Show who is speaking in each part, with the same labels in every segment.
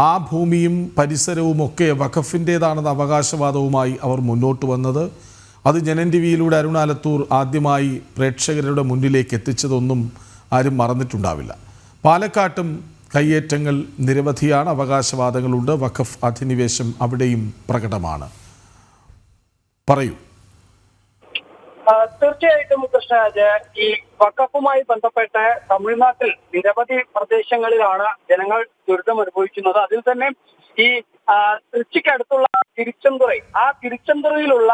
Speaker 1: ആ ഭൂമിയും പരിസരവുമൊക്കെ വഖഫിൻ്റേതാണെന്ന അവകാശവാദവുമായി അവർ മുന്നോട്ട് വന്നത്. അത് ജനൻ ടിവിയിലൂടെ അരുൺ ആലത്തൂർ ആദ്യമായി പ്രേക്ഷകരുടെ മുന്നിലേക്ക് എത്തിച്ചതൊന്നും ആരും മറന്നിട്ടുണ്ടാവില്ല. പാലക്കാട്ടും കയ്യേറ്റങ്ങൾ നിരവധിയാണ്, അവകാശവാദങ്ങളുണ്ട്. വഖഫ് അധിനിവേശം അവിടെയും പ്രകടമാണ്. പറയൂ.
Speaker 2: തീർച്ചയായിട്ടും കൃഷ്ണരാജ്, ഈ വഖഫുമായി ബന്ധപ്പെട്ട് തമിഴ്നാട്ടിൽ നിരവധി പ്രദേശങ്ങളിലാണ് ജനങ്ങൾ ദുരിതം അനുഭവിക്കുന്നത്. അതിൽ തന്നെ ഈ തൃച്ചിക്കടുത്തുള്ള തിരുച്ചെന്തുറൈ, ആ തിരുച്ചെന്തുറയിലുള്ള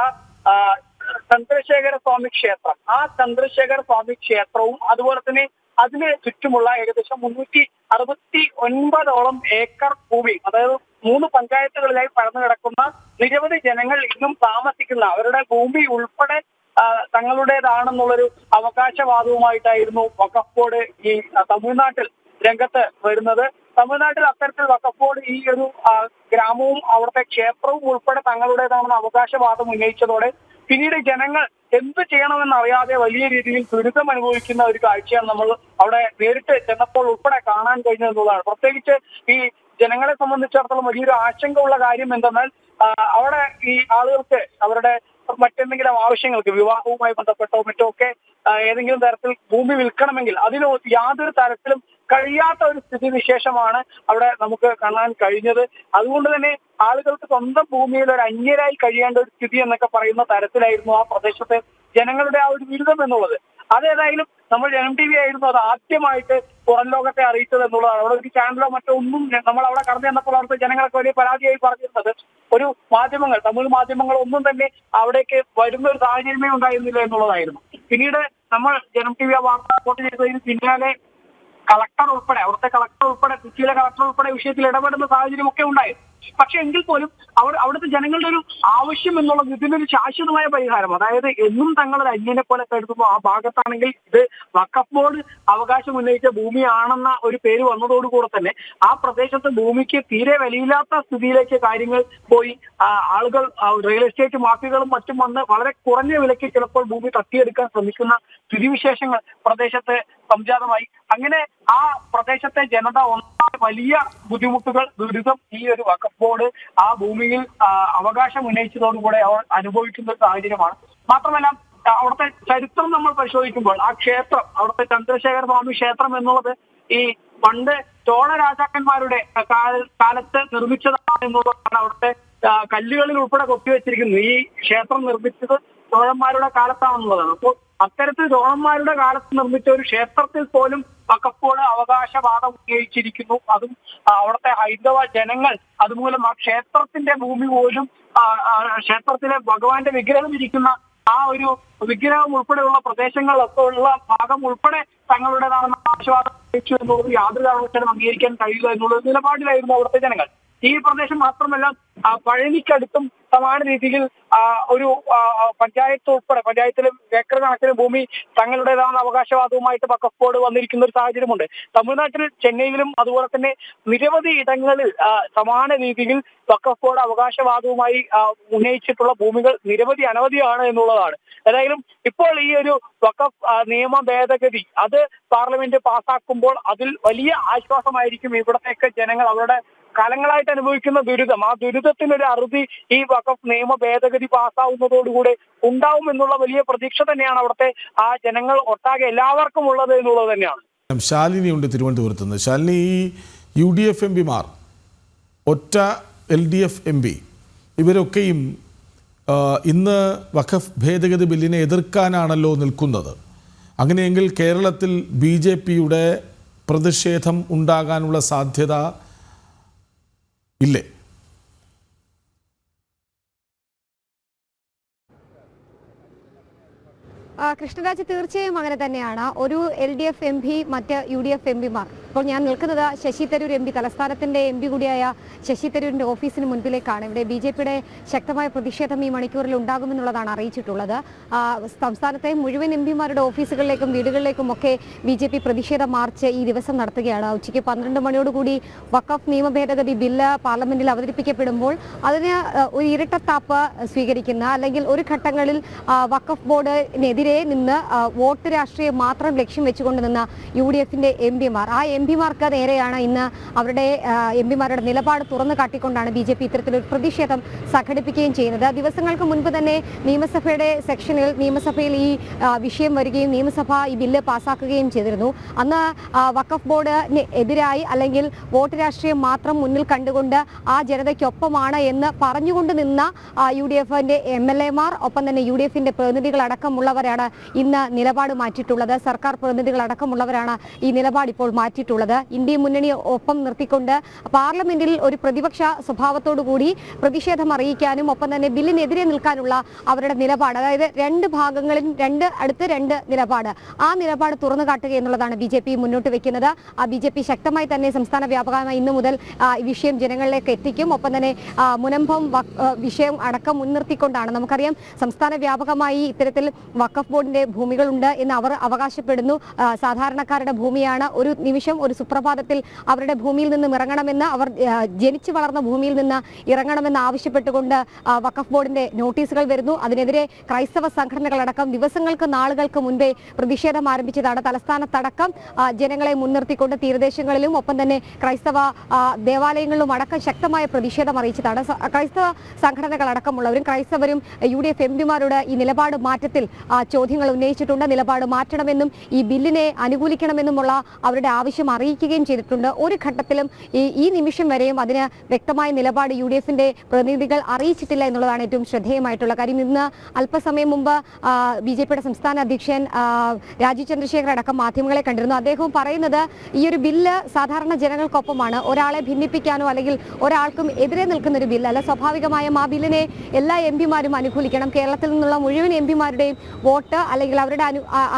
Speaker 2: ചന്ദ്രശേഖര സ്വാമി ക്ഷേത്രം, ആ ചന്ദ്രശേഖര സ്വാമി ക്ഷേത്രവും അതുപോലെ തന്നെ അതിന് ചുറ്റുമുള്ള ഏകദേശം 369 ഏക്കർ ഭൂമി, അതായത് 3 പഞ്ചായത്തുകളിലായി പരന്നു കിടക്കുന്ന നിരവധി ജനങ്ങൾ ഇന്നും താമസിക്കുന്ന അവരുടെ ഭൂമി ഉൾപ്പെടെ തങ്ങളുടേതാണെന്നുള്ളൊരു അവകാശവാദവുമായിട്ടായിരുന്നു വഖഫ് ബോർഡ് ഈ തമിഴ്നാട്ടിൽ രംഗത്ത് വരുന്നത്. തമിഴ്നാട്ടിൽ അത്തരത്തിൽ വഖഫ് ബോർഡ് ഈ ഒരു ഗ്രാമവും അവിടുത്തെ ക്ഷേത്രവും ഉൾപ്പെടെ തങ്ങളുടേതാണെന്ന അവകാശവാദം ഉന്നയിച്ചതോടെ പിന്നീട് ജനങ്ങൾ എന്ത് ചെയ്യണമെന്നറിയാതെ വലിയ രീതിയിൽ ദുരിതം അനുഭവിക്കുന്ന ഒരു കാഴ്ചയാണ് നമ്മൾ അവിടെ നേരിട്ട് ചെന്നപ്പോൾ ഉൾപ്പെടെ കാണാൻ കഴിഞ്ഞതെന്നുള്ളതാണ്. പ്രത്യേകിച്ച് ഈ ജനങ്ങളെ സംബന്ധിച്ചിടത്തോളം വലിയൊരു ആശങ്ക ഉള്ള കാര്യം എന്തെന്നാൽ അവിടെ ഈ ആളുകൾക്ക് അവരുടെ മറ്റെന്തെങ്കിലും ആവശ്യങ്ങൾക്ക്, വിവാഹവുമായി ബന്ധപ്പെട്ടോ മറ്റോ ഒക്കെ ഏതെങ്കിലും തരത്തിൽ ഭൂമി വിൽക്കണമെങ്കിൽ അതിന് യാതൊരു തരത്തിലും കഴിയാത്ത ഒരു സ്ഥിതിവിശേഷമാണ് അവിടെ നമുക്ക് കാണാൻ കഴിഞ്ഞത്. അതുകൊണ്ട് തന്നെ ആളുകൾക്ക് സ്വന്തം ഭൂമിയിൽ ഒരു അന്യരായി കഴിയേണ്ട ഒരു സ്ഥിതി എന്നൊക്കെ പറയുന്ന തരത്തിലായിരുന്നു ആ പ്രദേശത്തെ ജനങ്ങളുടെ ആ ഒരു ദുരിതം എന്നുള്ളത്. അതേതായാലും നമ്മൾ ജനം ടി വി ആയിരുന്നു അത് ആദ്യമായിട്ട് പുറം ലോകത്തെ അറിയിച്ചത് എന്നുള്ളതാണ്. അവിടെ ഒരു ചാനലോ മറ്റോ ഒന്നും നമ്മൾ അവിടെ കടന്നു ചെന്നപ്പോൾ അവിടുത്തെ ജനങ്ങൾക്ക് വലിയ പരാതിയായി പറഞ്ഞിരുന്നത് ഒരു മാധ്യമങ്ങൾ, തമിഴ് മാധ്യമങ്ങൾ ഒന്നും തന്നെ അവിടേക്ക് വരുന്ന ഒരു സാഹചര്യമേ ഉണ്ടായിരുന്നില്ല എന്നുള്ളതായിരുന്നു. പിന്നീട് നമ്മൾ ജനം ടി വി ആ വാർത്ത റിപ്പോർട്ട് ചെയ്തതിന് പിന്നാലെ കളക്ടർ ഉൾപ്പെടെ, അവിടുത്തെ കളക്ടർ ഉൾപ്പെടെ, കൊച്ചിയിലെ കളക്ടർ ഉൾപ്പെടെ വിഷയത്തിൽ ഇടപെടുന്ന സാഹചര്യമൊക്കെ ഉണ്ടായിരുന്നു. പക്ഷെ എങ്കിൽ പോലും അവിടുത്തെ ജനങ്ങളുടെ ഒരു ആവശ്യം എന്നുള്ളത് ഇതിനൊരു ശാശ്വതമായ പരിഹാരം, അതായത് എന്നും തങ്ങളൊരു അന്യനെ പോലെ കരുതുമ്പോൾ ആ ഭാഗത്താണെങ്കിൽ ഇത് വഖഫ് ബോർഡ് അവകാശം ഉന്നയിച്ച ഭൂമിയാണെന്ന ഒരു പേര് വന്നതോടുകൂടെ തന്നെ ആ പ്രദേശത്ത് ഭൂമിക്ക് തീരെ വിലയില്ലാത്ത സ്ഥിതിയിലേക്ക് കാര്യങ്ങൾ പോയി. ആളുകൾ റിയൽ എസ്റ്റേറ്റ് മാഫിയകളും മറ്റും വന്ന് വളരെ കുറഞ്ഞ വിലയ്ക്ക് ചിലപ്പോൾ ഭൂമി തട്ടിയെടുക്കാൻ ശ്രമിക്കുന്ന സ്ഥിതിവിശേഷങ്ങൾ പ്രദേശത്ത് സംജാതമായി. അങ്ങനെ ആ പ്രദേശത്തെ ജനത വലിയ ബുദ്ധിമുട്ടുകൾ, ദുരിതം ഈ ഒരു വഖഫ് ബോർഡ് ആ ഭൂമിയിൽ അവകാശം ഉന്നയിച്ചതോടുകൂടെ അവർ അനുഭവിക്കുന്ന ഒരു സാഹചര്യമാണ്. മാത്രമല്ല അവിടുത്തെ ചരിത്രം നമ്മൾ പരിശോധിക്കുമ്പോൾ ആ ക്ഷേത്രം, അവിടുത്തെ ചന്ദ്രശേഖര സ്വാമി ക്ഷേത്രം എന്നുള്ളത് ഈ പണ്ട് ചോള രാജാക്കന്മാരുടെ കാലത്ത് നിർമ്മിച്ചതാണ് എന്നുള്ളതാണ് അവിടുത്തെ കല്ലുകളിൽ ഉൾപ്പെടെ കൊത്തിവെച്ചിരിക്കുന്നത്. ഈ ക്ഷേത്രം നിർമ്മിച്ചത് ചോഴന്മാരുടെ കാലത്താണെന്നുള്ളതാണ്. അപ്പോൾ അത്തരത്തിൽ ചോഴന്മാരുടെ കാലത്ത് നിർമ്മിച്ച ഒരു ക്ഷേത്രത്തിൽ പോലും വഖഫ് ബോർഡ് അവകാശവാദം ഉന്നയിച്ചിരിക്കുന്നു. അതും അവിടുത്തെ ഹൈന്ദവ ജനങ്ങൾ അതുമൂലം ആ ക്ഷേത്രത്തിന്റെ ഭൂമി പോലും, ക്ഷേത്രത്തിലെ ഭഗവാന്റെ വിഗ്രഹം ഇരിക്കുന്ന ആ ഒരു വിഗ്രഹം ഉൾപ്പെടെയുള്ള പ്രദേശങ്ങളിലൊക്കെ ഉള്ള ഭാഗം ഉൾപ്പെടെ തങ്ങളുടേതാണെന്ന അവകാശവാദം ഉന്നയിച്ചു എന്നുള്ളത് യാതൊരു കാരണവശാലും അംഗീകരിക്കാൻ കഴിയില്ല എന്നുള്ള നിലപാടിലായിരുന്നു അവിടുത്തെ ജനങ്ങൾ. ഈ പ്രദേശം മാത്രമല്ല, പഴനിക്കടുത്തും സമാന രീതിയിൽ ഒരു പഞ്ചായത്ത് ഉൾപ്പെടെ, പഞ്ചായത്തിലെ ഏക്കർ കണക്കിന് ഭൂമി തങ്ങളുടേതാണെന്ന അവകാശവാദവുമായിട്ട് വഖഫ് ബോർഡ് വന്നിരിക്കുന്ന ഒരു സാഹചര്യമുണ്ട്. തമിഴ്നാട്ടിൽ ചെന്നൈയിലും അതുപോലെ തന്നെ നിരവധി ഇടങ്ങളിൽ സമാന രീതിയിൽ വഖഫ് ബോർഡ് അവകാശവാദവുമായി ഉന്നയിച്ചിട്ടുള്ള ഭൂമികൾ നിരവധി അനവധിയാണ് എന്നുള്ളതാണ്. ഏതായാലും ഇപ്പോൾ ഈ ഒരു വഖഫ് നിയമ ഭേദഗതി അത് പാർലമെന്റ് പാസ്സാക്കുമ്പോൾ അതിൽ വലിയ ആശ്വാസമായിരിക്കും. ഇവിടത്തേക്ക് ജനങ്ങൾ അവരുടെ കാലങ്ങളായിട്ട് അനുഭവിക്കുന്ന ദുരിതം, ആ ദുരിതത്തിനൊരു അറുതി ഈ വഖഫ് നിയമ ഭേദഗതി പാസ്സാവുന്നതോടുകൂടെ ഉണ്ടാവും എന്നുള്ള വലിയ പ്രതീക്ഷ തന്നെയാണ് അവിടുത്തെ ആ ജനങ്ങൾ ഒട്ടാകെ എല്ലാവർക്കും ഉള്ളത് എന്നുള്ളത് തന്നെയാണ്.
Speaker 1: ശാലിനി ഉണ്ട് തിരുവനന്തപുരത്ത് നിന്ന്. ശാലിനി, ഈ UDF എംപിമാർ, ഒറ്റ LDF MP ഇവരൊക്കെയും ഇന്ന് വഖഫ് ഭേദഗതി ബില്ലിനെ എതിർക്കാനാണല്ലോ നിൽക്കുന്നത്. അങ്ങനെയെങ്കിൽ കേരളത്തിൽ BJPയുടെ പ്രതിഷേധം ഉണ്ടാകാനുള്ള സാധ്യത ഇല്ലേ?
Speaker 3: കൃഷ്ണരാജ്, തീർച്ചയായും അങ്ങനെ തന്നെയാണ്. ഒരു LDF MP, മറ്റ് UDF MPമാർ. ഇപ്പോൾ ഞാൻ നിൽക്കുന്നത് ശശി തരൂർ MP, തലസ്ഥാനത്തിന്റെ MP കൂടിയായ ശശി തരൂരിന്റെ ഓഫീസിന് മുൻപിലേക്കാണ്. ഇവിടെ BJPയുടെ ശക്തമായ പ്രതിഷേധം ഈ മണിക്കൂറിൽ ഉണ്ടാകുമെന്നുള്ളതാണ് അറിയിച്ചിട്ടുള്ളത്. സംസ്ഥാനത്തെ മുഴുവൻ MPമാരുടെ ഓഫീസുകളിലേക്കും വീടുകളിലേക്കും ഒക്കെ BJP പ്രതിഷേധ മാർച്ച് ഈ ദിവസം നടത്തുകയാണ്. ഉച്ചയ്ക്ക് 12 മണിയോടുകൂടി വഖഫ് നിയമ ഭേദഗതി ബില്ല് പാർലമെന്റിൽ അവതരിപ്പിക്കപ്പെടുമ്പോൾ അതിന് ഒരു ഇരട്ടത്താപ്പ് സ്വീകരിക്കുന്ന, അല്ലെങ്കിൽ ഒരു ഘട്ടങ്ങളിൽ വഖഫ് ബോർഡിനെതിരെ നിന്ന് വോട്ട് രാഷ്ട്രീയം മാത്രം ലക്ഷ്യം വെച്ചുകൊണ്ട് നിന്ന UDFന്റെ MPമാർ, ആ പിമാർക്ക് നേരെയാണ് ഇന്ന് അവരുടെ പിമാരുടെ നിലപാട് തുറന്നു കാട്ടിക്കൊണ്ടാണ് BJP ഇത്തരത്തിലൊരു പ്രതിഷേധം സംഘടിപ്പിക്കുകയും ചെയ്യുന്നത്. ദിവസങ്ങൾക്ക് മുൻപ് തന്നെ നിയമസഭയുടെ സെക്ഷനിൽ നിയമസഭയിൽ ഈ വിഷയം വരികയും നിയമസഭ ഈ ബില്ല് പാസ്സാക്കുകയും ചെയ്തിരുന്നു. അന്ന് വഖഫ് ബോർഡിന് എതിരായി അല്ലെങ്കിൽ വോട്ട് രാഷ്ട്രീയം മാത്രം മുന്നിൽ കണ്ടുകൊണ്ട് ആ ജനതയ്ക്കൊപ്പമാണ് എന്ന് പറഞ്ഞുകൊണ്ട് നിന്ന UDFന്റെ MLAമാർ ഒപ്പം തന്നെ UDFന്റെ പ്രതിനിധികളടക്കമുള്ളവരാണ് ഇന്ന് നിലപാട് മാറ്റിയിട്ടുള്ളത്. സർക്കാർ പ്രതിനിധികളടക്കമുള്ളവരാണ് ഈ നിലപാട് ഇപ്പോൾ മാറ്റിയിട്ടുള്ളത്. ഇന്ത്യ മുന്നണി ഒപ്പം നിർത്തിക്കൊണ്ട് പാർലമെന്റിൽ ഒരു പ്രതിപക്ഷ സ്വഭാവത്തോടു കൂടി പ്രതിഷേധം അറിയിക്കാനും ഒപ്പം തന്നെ ബില്ലിനെതിരെ നിൽക്കാനുള്ള അവരുടെ നിലപാട്, അതായത് രണ്ട് ഭാഗങ്ങളിൽ രണ്ട് നിലപാട്, ആ നിലപാട് തുറന്നു കാട്ടുക എന്നുള്ളതാണ് BJP മുന്നോട്ട് വെക്കുന്നത്. ആ BJP ശക്തമായി തന്നെ സംസ്ഥാന വ്യാപകമായി ഇന്നു മുതൽ ഈ വിഷയം ജനങ്ങളിലേക്ക് എത്തിക്കും. ഒപ്പം തന്നെ മുനമ്പം വിഷയം അടക്കം മുൻനിർത്തിക്കൊണ്ടാണ്, നമുക്കറിയാം സംസ്ഥാന വ്യാപകമായി ഇത്തരത്തിൽ വഖഫ് ബോർഡിന്റെ ഭൂമികളുണ്ട് എന്ന് അവർ അവകാശപ്പെടുന്നു. സാധാരണക്കാരുടെ ഭൂമിയാണ്. ഒരു നിമിഷം ഒരു സുപ്രഭാതത്തിൽ അവരുടെ ഭൂമിയിൽ നിന്നും ഇറങ്ങണമെന്ന്, അവർ ജനിച്ചു വളർന്ന ഭൂമിയിൽ നിന്ന് ഇറങ്ങണമെന്ന് ആവശ്യപ്പെട്ടുകൊണ്ട് വഖഫ് ബോർഡിന്റെ നോട്ടീസുകൾ വരുന്നു. അതിനെതിരെ ക്രൈസ്തവ സംഘടനകളടക്കം ദിവസങ്ങൾക്ക് നാളുകൾക്ക് മുൻപേ പ്രതിഷേധം ആരംഭിച്ചതാണ്. തലസ്ഥാനത്തടക്കം ജനങ്ങളെ മുൻനിർത്തിക്കൊണ്ട് തീരദേശങ്ങളിലും ഒപ്പം തന്നെ ക്രൈസ്തവ ദേവാലയങ്ങളിലും അടക്കം ശക്തമായ പ്രതിഷേധം അറിയിച്ചതാണ്. ക്രൈസ്തവ സംഘടനകളടക്കമുള്ളവരും ക്രൈസ്തവരും UDF MPമാരോട് ഈ നിലപാട് മാറ്റത്തിൽ ചോദ്യങ്ങൾ ഉന്നയിച്ചിട്ടുണ്ട്. നിലപാട് മാറ്റണമെന്നും ഈ ബില്ലിനെ അനുകൂലിക്കണമെന്നുമുള്ള അവരുടെ ആവശ്യം അറിയിക്കുകയും ചെയ്തിട്ടുണ്ട്. ഒരു ഘട്ടത്തിലും ഈ നിമിഷം വരെയും അതിന് വ്യക്തമായ നിലപാട് UDFന്റെ പ്രതിനിധികൾ അറിയിച്ചിട്ടില്ല എന്നുള്ളതാണ് ഏറ്റവും ശ്രദ്ധേയമായിട്ടുള്ള കാര്യം. ഇന്ന് അല്പസമയം മുമ്പ് BJPയുടെ സംസ്ഥാന അധ്യക്ഷൻ രാജീവ് ചന്ദ്രശേഖർ അടക്കം മാധ്യമങ്ങളെ കണ്ടിരുന്നു. അദ്ദേഹവും പറയുന്നത് ഈ ഒരു ബില്ല് സാധാരണ ജനങ്ങൾക്കൊപ്പമാണ്, ഒരാളെ ഭിന്നിപ്പിക്കാനോ അല്ലെങ്കിൽ ഒരാൾക്കും എതിരെ നിൽക്കുന്ന ഒരു ബില്ലല്ല. സ്വാഭാവികമായും ആ ബില്ലിനെ എല്ലാ MPമാരും അനുകൂലിക്കണം. കേരളത്തിൽ നിന്നുള്ള മുഴുവൻ MPമാരുടെയും വോട്ട് അല്ലെങ്കിൽ അവരുടെ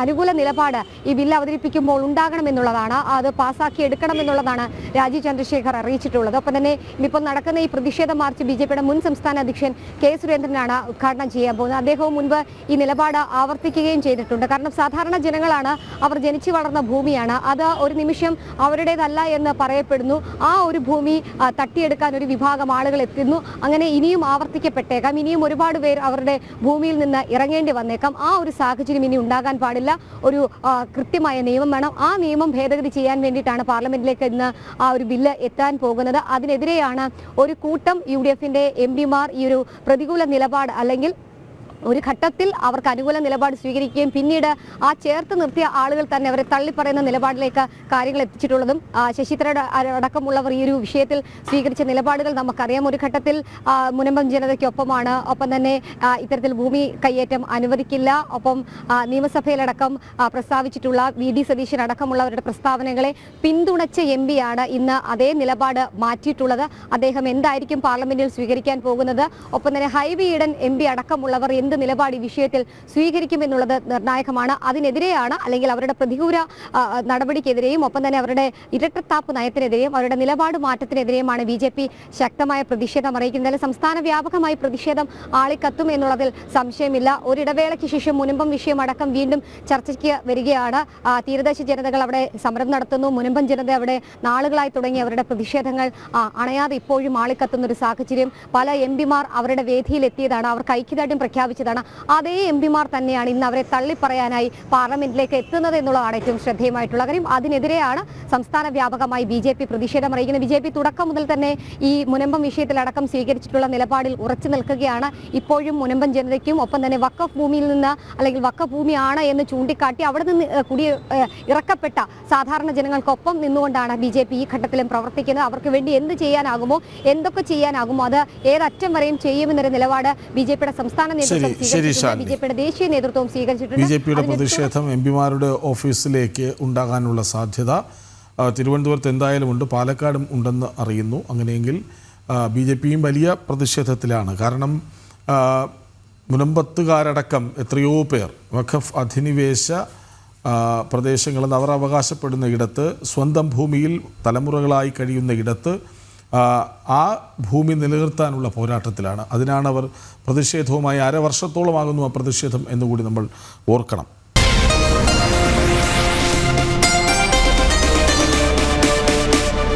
Speaker 3: അനുകൂല നിലപാട് ഈ ബില്ല് അവതരിപ്പിക്കുമ്പോൾ ഉണ്ടാകണമെന്നുള്ളതാണ്, അത് പാസ്സാക്കി എടുക്കണമെന്നുള്ളതാണ് രാജീവ് ചന്ദ്രശേഖർ അറിയിച്ചിട്ടുള്ളത്. ഒപ്പം തന്നെ ഇന്നിപ്പോൾ നടക്കുന്ന ഈ പ്രതിഷേധ മാർച്ച് BJPയുടെ മുൻ സംസ്ഥാന അധ്യക്ഷൻ K സുരേന്ദ്രനാണ് ഉദ്ഘാടനം ചെയ്യാൻ പോകുന്നത്. അദ്ദേഹവും മുൻപ് ഈ നിലപാട് ആവർത്തിക്കുകയും ചെയ്തിട്ടുണ്ട്. കാരണം സാധാരണ ജനങ്ങളാണ്, അവർ ജനിച്ചു വളർന്ന ഭൂമിയാണ്, അത് ഒരു നിമിഷം അവരുടേതല്ല എന്ന് പറയപ്പെടുന്നു. ആ ഒരു ഭൂമി തട്ടിയെടുക്കാൻ ഒരു വിഭാഗം ആളുകൾ എത്തുന്നു. അങ്ങനെ ഇനിയും ആവർത്തിക്കപ്പെട്ടേക്കാം. ഇനിയും ഒരുപാട് പേർ അവരുടെ ഭൂമിയിൽ നിന്ന് ഇറങ്ങേണ്ടി വന്നേക്കാം. ആ ഒരു സാഹചര്യം ഇനി ഉണ്ടാകാൻ പാടില്ല. ഒരു കൃത്യമായ നിയമം വേണം. ആ നിയമം ഭേദഗതി ചെയ്യാൻ വേണ്ടിയിട്ടാണ് പാർലമെന്റിലേക്ക് ഇന്ന് ആ ഒരു ബില്ല് എത്താൻ പോകുന്നത്. അതിനെതിരെയാണ് ഒരു കൂട്ടം UDFന്റെ MPമാർ ഈ ഒരു പ്രതികൂല നിലപാട് അല്ലെങ്കിൽ ഒരു ഘട്ടത്തിൽ അവർക്ക് അനുകൂല നിലപാട് സ്വീകരിക്കുകയും പിന്നീട് ആ ചേർത്ത് നിർത്തിയ ആളുകൾ തന്നെ അവരെ തള്ളിപ്പറയുന്ന നിലപാടിലേക്ക് കാര്യങ്ങൾ എത്തിച്ചിട്ടുള്ളതും ശശി തരൂർ അടക്കമുള്ളവർ ഈ ഒരു വിഷയത്തിൽ സ്വീകരിച്ച നിലപാടുകൾ നമുക്കറിയാം. ഒരു ഘട്ടത്തിൽ മുനമ്പം ജനതയ്ക്കൊപ്പമാണ്, ഒപ്പം തന്നെ ഇത്തരത്തിൽ ഭൂമി കയ്യേറ്റം അനുവദിക്കില്ല, ഒപ്പം നിയമസഭയിലടക്കം പ്രസ്താവിച്ചിട്ടുള്ള VD സതീശൻ അടക്കമുള്ളവരുടെ പ്രസ്താവനകളെ പിന്തുണച്ച MPയാണ് ഇന്ന് അതേ നിലപാട് മാറ്റിയിട്ടുള്ളത്. അദ്ദേഹം എന്തായിരിക്കും പാർലമെന്റിൽ സ്വീകരിക്കാൻ പോകുന്നത്, ഒപ്പം തന്നെ ഹൈബി ഈഡൻ MP അടക്കമുള്ളവർ എന്ത് നിലപാട് ഈ വിഷയത്തിൽ സ്വീകരിക്കുമെന്നുള്ളത് നിർണായകമാണ്. അതിനെതിരെയാണ് അല്ലെങ്കിൽ അവരുടെ പ്രതികൂല നടപടിക്കെതിരെയും ഒപ്പം തന്നെ അവരുടെ ഇരട്ടത്താപ്പ് നയത്തിനെതിരെയും അവരുടെ നിലപാട് മാറ്റത്തിനെതിരെയുമാണ് BJP ശക്തമായ പ്രതിഷേധം അറിയിക്കുന്നത്. സംസ്ഥാന വ്യാപകമായി പ്രതിഷേധം ആളിക്കത്തും എന്നുള്ളതിൽ സംശയമില്ല. ഒരിടവേളയ്ക്ക് ശേഷം മുനമ്പം വിഷയം അടക്കം വീണ്ടും ചർച്ചയ്ക്ക് വരികയാണ്. തീരദേശ ജനതകൾ അവിടെ സമരം നടത്തുന്നു. മുനമ്പം ജനത അവിടെ നാളുകളായി തുടങ്ങി അവരുടെ പ്രതിഷേധങ്ങൾ അണയാതെ ഇപ്പോഴും ആളിക്കത്തുന്ന ഒരു സാഹചര്യം. പല MPമാർ അവരുടെ വേദിയിലെത്തിയതാണ്, അവർക്ക് ഐക്യദാർഢ്യം പ്രഖ്യാപിച്ചതാണ്. അതേ MPമാർ തന്നെയാണ് ഇന്ന് അവരെ തള്ളിപ്പറയാനായി പാർലമെന്റിലേക്ക് എത്തുന്നത് എന്നുള്ളതാണ് ഏറ്റവും ശ്രദ്ധേയമായിട്ടുള്ള കാര്യം. അതിനെതിരെയാണ് സംസ്ഥാന വ്യാപകമായി BJP പ്രതിഷേധം അറിയിക്കുന്നത്. BJP തുടക്കം മുതൽ തന്നെ ഈ മുനമ്പം വിഷയത്തിലടക്കം സ്വീകരിച്ചിട്ടുള്ള നിലപാടിൽ ഉറച്ചു നിൽക്കുകയാണ്. ഇപ്പോഴും മുനമ്പം ജനതയ്ക്കും ഒപ്പം തന്നെ വഖഫ് ഭൂമിയിൽ നിന്ന് അല്ലെങ്കിൽ വഖഫ് ഭൂമിയാണ് എന്ന് ചൂണ്ടിക്കാട്ടി അവിടെ നിന്ന് ഇറക്കപ്പെട്ട സാധാരണ ജനങ്ങൾക്കൊപ്പം നിന്നുകൊണ്ടാണ് BJP ഈ ഘട്ടത്തിലും പ്രവർത്തിക്കുന്നത്. അവർക്ക് വേണ്ടി എന്ത് ചെയ്യാനാകുമോ, എന്തൊക്കെ ചെയ്യാനാകുമോ അത് ഏതറ്റം വരെയും ചെയ്യുമെന്നൊരു നിലപാട് BJPയുടെ സംസ്ഥാന നേതൃത്വം BJPയുടെ ദേശീയ നേതൃത്വവും സ്വീകരിച്ചിട്ടുണ്ട്.
Speaker 1: BJPയുടെ പ്രതിഷേധം MPമാരുടെ ഓഫീസിലേക്ക് ഉണ്ടാകാനുള്ള സാധ്യത തിരുവനന്തപുരത്ത് എന്തായാലും ഉണ്ട്, പാലക്കാടും ഉണ്ടെന്ന് അറിയുന്നു. അങ്ങനെയെങ്കിൽ BJPയും വലിയ പ്രതിഷേധത്തിലാണ്. കാരണം മുനമ്പത്തുകാരടക്കം എത്രയോ പേർ വഖഫ് അധിനിവേശ പ്രദേശങ്ങളെന്ന് അവർ അവകാശപ്പെടുന്ന ഇടത്ത്, സ്വന്തം ഭൂമിയിൽ തലമുറകളായി കഴിയുന്ന ഇടത്ത് ആ ഭൂമി നിലനിർത്താനുള്ള പോരാട്ടത്തിലാണ്. അതിനാണ് അവർ പ്രതിഷേധവുമായി, അരവർഷത്തോളമാകുന്നു ആ പ്രതിഷേധം എന്നുകൂടി നമ്മൾ ഓർക്കണം.